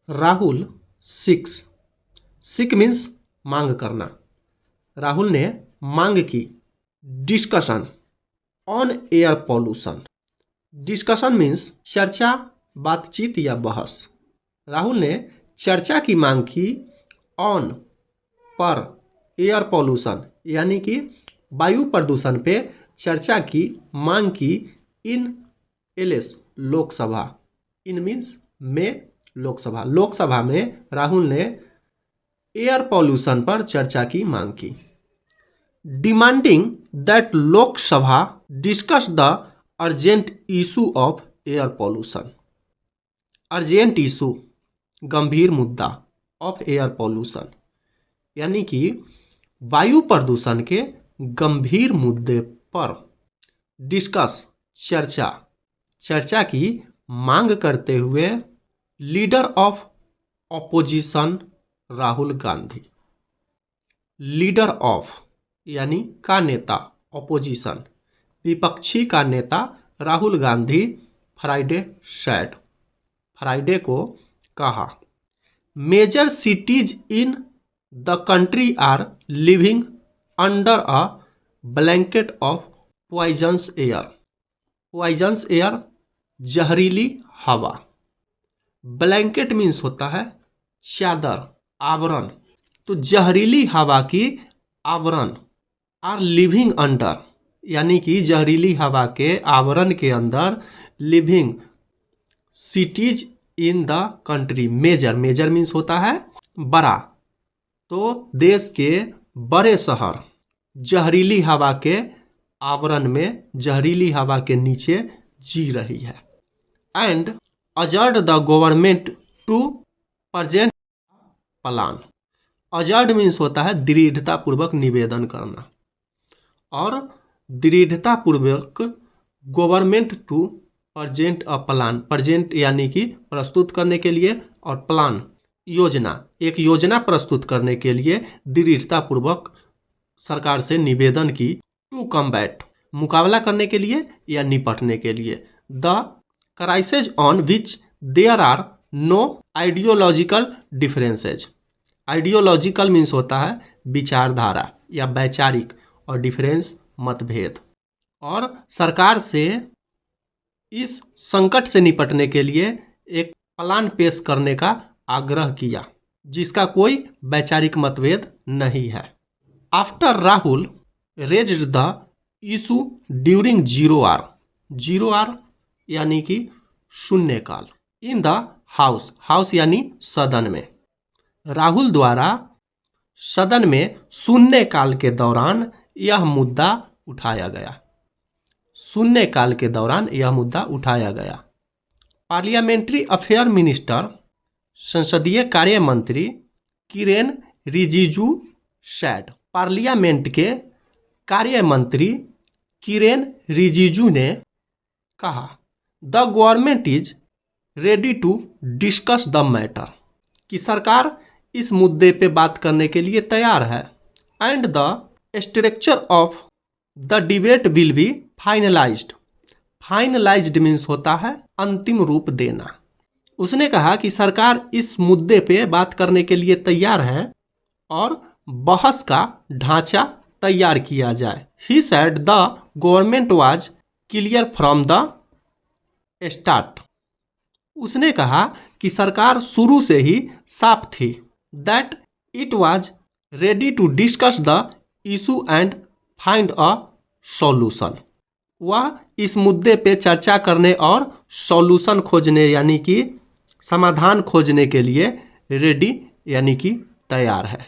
Rahul six, सिक means मांग करना। राहुल ने मांग की discussion on air pollution. Discussion means चर्चा, बातचीत या बहस। राहुल ने चर्चा की मांग की ऑन पर एयर पॉल्यूशन यानी कि वायु प्रदूषण पे चर्चा की मांग की इन एलएस लोकसभा। इन मीन्स में लोकसभा। लोकसभा में राहुल ने एयर पॉल्यूशन पर चर्चा की मांग की। Demanding that Lok Sabha discuss the urgent issue of air pollution. Urgent issue गंभीर मुद्दा ऑफ एयर पॉल्यूशन यानी कि वायु प्रदूषण के गंभीर मुद्दे पर डिस्कस चर्चा की मांग करते हुए leader of opposition Rahul Gandhi. Leader of यानी का नेता, ऑपोजिशन विपक्षी का नेता राहुल गांधी फ्राइडे को कहा, major cities in the country are living under a blanket of poisonous air. Poisonous air जहरीली हवा। ब्लैंकेट मीन्स होता है चादर, आवरण। तो जहरीली हवा की आवरण आर लिविंग अंडर यानी कि जहरीली हवा के आवरण के अंदर living cities in the country. Major means होता है बड़ा। तो देश के बड़े शहर जहरीली हवा के आवरण में, जहरीली हवा के नीचे जी रही है। एंड अजर्ड the government to present plan. अजर्ड मीन्स होता है दृढ़ता पूर्वक निवेदन करना, और दृढ़ता पूर्वक government to present a plan. Present यानी कि प्रस्तुत करने के लिए, और प्लान योजना, एक योजना प्रस्तुत करने के लिए दृढ़ता पूर्वक सरकार से निवेदन की। टू कम्बैट मुकाबला करने के लिए या निपटने के लिए। The crisis on which there are no ideological differences. Ideological means होता है विचारधारा या वैचारिक, और डिफरेंस मतभेद। और सरकार से इस संकट से निपटने के लिए एक प्लान पेश करने का आग्रह किया जिसका कोई वैचारिक मतभेद नहीं है। After Rahul raised the issue during zero hour यानी कि शून्यकाल इन द हाउस यानी सदन में। राहुल द्वारा सदन में शून्यकाल के दौरान यह मुद्दा उठाया गया। शून्यकाल के दौरान यह मुद्दा उठाया गया। पार्लियामेंट्री अफेयर मिनिस्टर, संसदीय कार्य मंत्री किरेन रिजिजू सैड। पार्लियामेंट के कार्य मंत्री किरेन रिजिजू ने कहा, the government is ready to discuss the matter, कि सरकार इस मुद्दे पे बात करने के लिए तैयार है। And the structure of the debate will be finalised. Finalised means होता है अंतिम रूप देना। उसने कहा कि सरकार इस मुद्दे पे बात करने के लिए तैयार है और बहस का ढांचा तैयार किया जाए। He said the government was clear from the start. उसने कहा कि सरकार शुरू से ही साफ थी। That it was ready to discuss the issue and find a solution. वह इस मुद्दे पे चर्चा करने और सॉल्यूशन खोजने यानी कि समाधान खोजने के लिए रेडी यानी कि तैयार है।